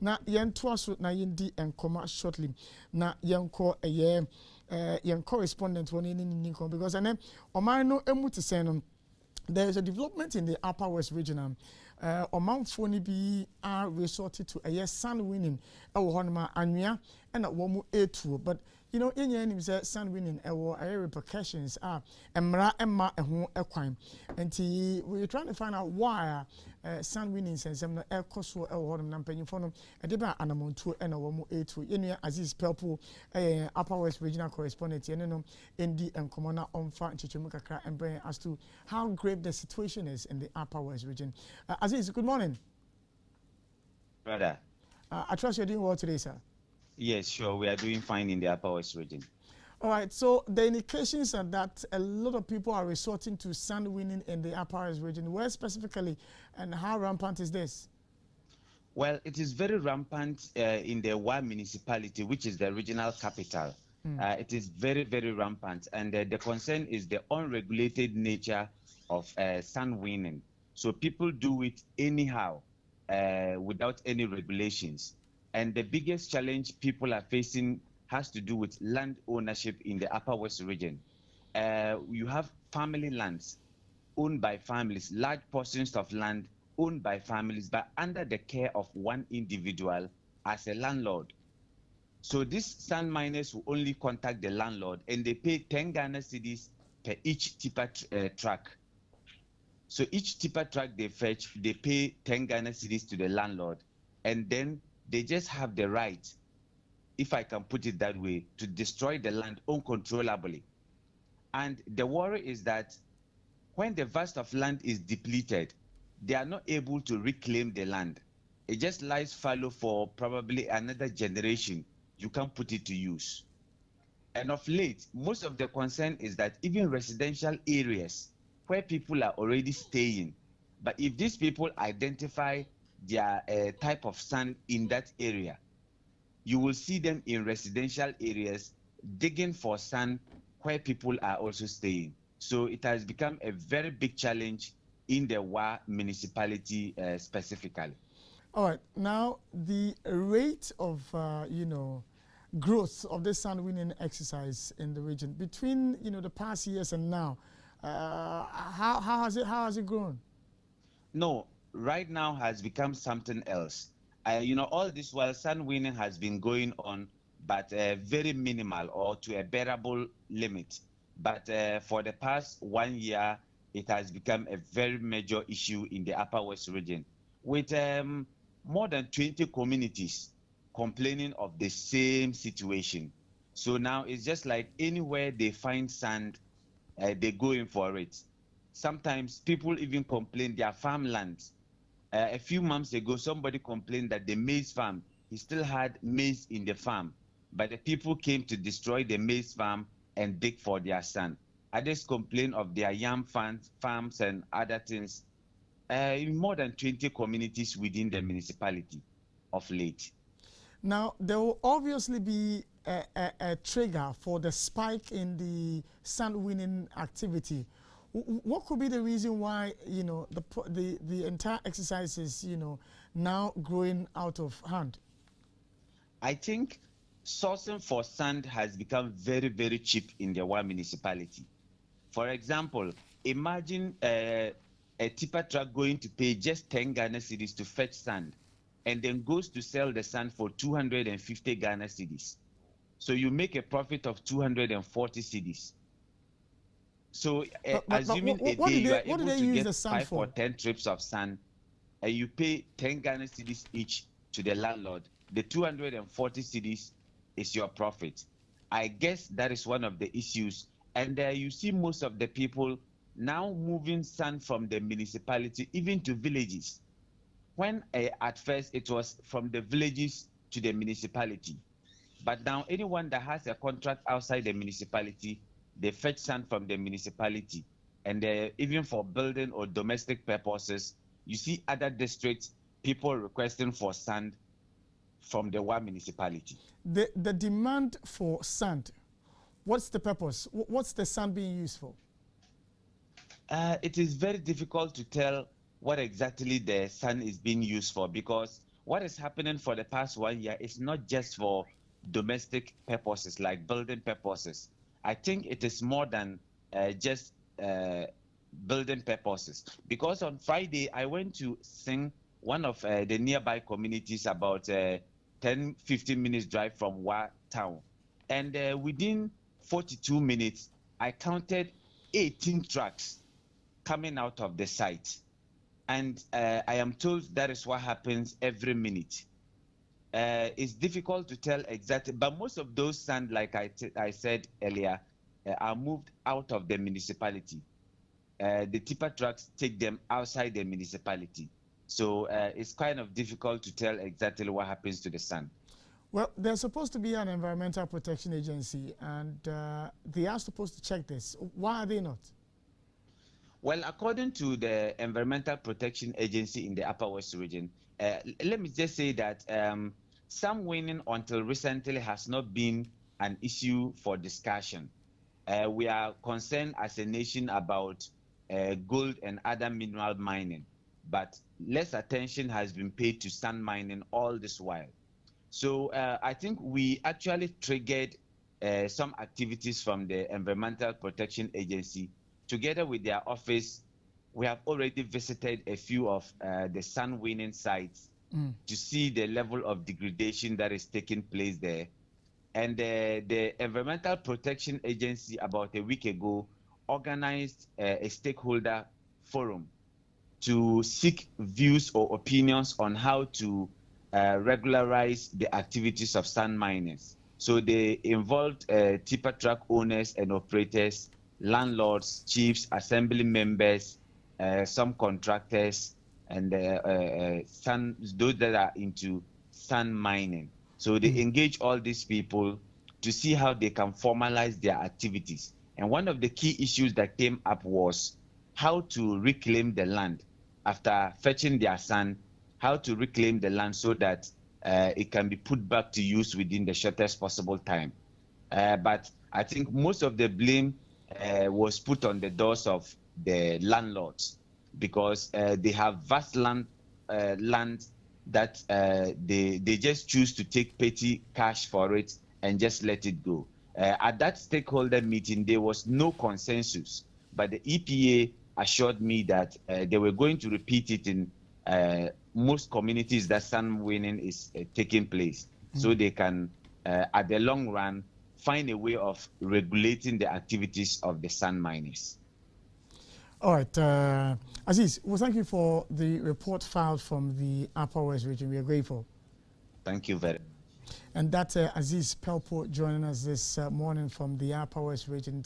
Na yentoa so na yendi enkoma shortly. Na yenko yen correspondent one in Nikon because ane oman no emu te say no there is a development in the Upper West region. Oman phone be are resorted to a sun winning honma anwia and womu a2 but you know in your say sun winning repercussions are emra emma eho ekwan and we're trying to find out why sun winning sense em no ekoso honum na mpanyimfo no edeba anamontu and womu a2 yenu Aziz Pelpo Upper West regional correspondent yenu ndi enkomo na onfa nchichemu kakra embre as to how grave the situation is in the Upper West region. Aziz, good morning. Brother. I trust you're doing well today, sir. Yes, sure. We are doing fine in the Upper West region. All right. So the indications are that a lot of people are resorting to sand winning in the Upper West region. Where specifically, and how rampant is this? Well, it is very rampant in the Wa municipality, which is the regional capital. It is very, very rampant. And the concern is the unregulated nature of sand winning. So people do it anyhow without any regulations. And the biggest challenge people are facing has to do with land ownership in the Upper West region. You have family lands owned by families, large portions of land owned by families, but under the care of one individual as a landlord. So these sand miners will only contact the landlord and they pay 10 Ghana cedis per each tipper truck. So each tipper truck they fetch, they pay 10 Ghana cedis to the landlord, and then they just have the right, if I can put it that way, to destroy the land uncontrollably. And the worry is that when the vast of land is depleted, they are not able to reclaim the land. It just lies fallow for probably another generation. You can't put it to use. And of late, most of the concern is that even residential areas where people are already staying, but if these people identify their type of sand in that area, you will see them in residential areas digging for sand where people are also staying. So it has become a very big challenge in the Wa municipality specifically. All right. Now, the rate of, growth of this sand winning exercise in the region between, the past years and now, how has it grown? No, right now has become something else. All this while sand winning has been going on, but very minimal or to a bearable limit. But for the past 1 year, it has become a very major issue in the Upper West region, with more than 20 communities complaining of the same situation. So now it's just like anywhere they find sand, they go in for it. Sometimes people even complain their farmlands. A few months ago, somebody complained that the maize farm, he still had maize in the farm, but the people came to destroy the maize farm and dig for their sand. Others complain of their yam farms and other things. In more than 20 communities within the municipality of late. Now, there will obviously be a trigger for the spike in the sand winning activity. What could be the reason why, the entire exercise is, now growing out of hand? I think sourcing for sand has become very, very cheap in the Wa municipality. For example, imagine a tipper truck going to pay just 10 Ghana cedis to fetch sand and then goes to sell the sand for 250 Ghana cedis. So you make a profit of 240 cedis. So assuming a day you are able to get 5 or 10 trips of sand and you pay 10 Ghana cedis each to the landlord, the 240 cedis is your profit. I guess that is one of the issues. And you see most of the people now moving sand from the municipality even to villages. When at first it was from the villages to the municipality. But now anyone that has a contract outside the municipality, they fetch sand from the municipality. And even for building or domestic purposes, you see other districts, people requesting for sand from the Wa municipality. The demand for sand, what's the purpose? What's the sand being used for? It is very difficult to tell what exactly the sand is being used for, because what is happening for the past 1 year is not just for domestic purposes like building purposes. I think it is more than just building purposes, because on Friday I went to sing one of the nearby communities about 10-15 minutes drive from Wa town, and within 42 minutes I counted 18 trucks coming out of the site, and I am told that is what happens every minute. It's difficult to tell exactly, but most of those sand, like I said earlier, are moved out of the municipality. The tipper trucks take them outside the municipality. So it's kind of difficult to tell exactly what happens to the sand. Well, there's supposed to be an environmental protection agency, and they are supposed to check this. Why are they not? Well, according to the Environmental Protection Agency in the Upper West region, let me just say that sand winning until recently has not been an issue for discussion. We are concerned as a nation about gold and other mineral mining, but less attention has been paid to sand mining all this while. So I think we actually triggered some activities from the Environmental Protection Agency. Together with their office, we have already visited a few of the sand winning sites to see the level of degradation that is taking place there. And the Environmental Protection Agency about a week ago organized a stakeholder forum to seek views or opinions on how to regularize the activities of sand miners. So they involved tipper truck owners and operators, landlords, chiefs, assembly members, some contractors, and those that are into sand mining. So they engage all these people to see how they can formalize their activities. And one of the key issues that came up was how to reclaim the land after fetching their sand, how to reclaim the land so that it can be put back to use within the shortest possible time. But I think most of the blame was put on the doors of the landlords, because they have vast land that they just choose to take petty cash for it and just let it go. At that stakeholder meeting, there was no consensus, but the EPA assured me that they were going to repeat it in most communities that sand winning is taking place, so they can, at the long run, find a way of regulating the activities of the sand miners. All right, Aziz, well, thank you for the report filed from the Upper West region. We are grateful. Thank you very much. And that's Aziz Pelpo joining us this morning from the Upper West region.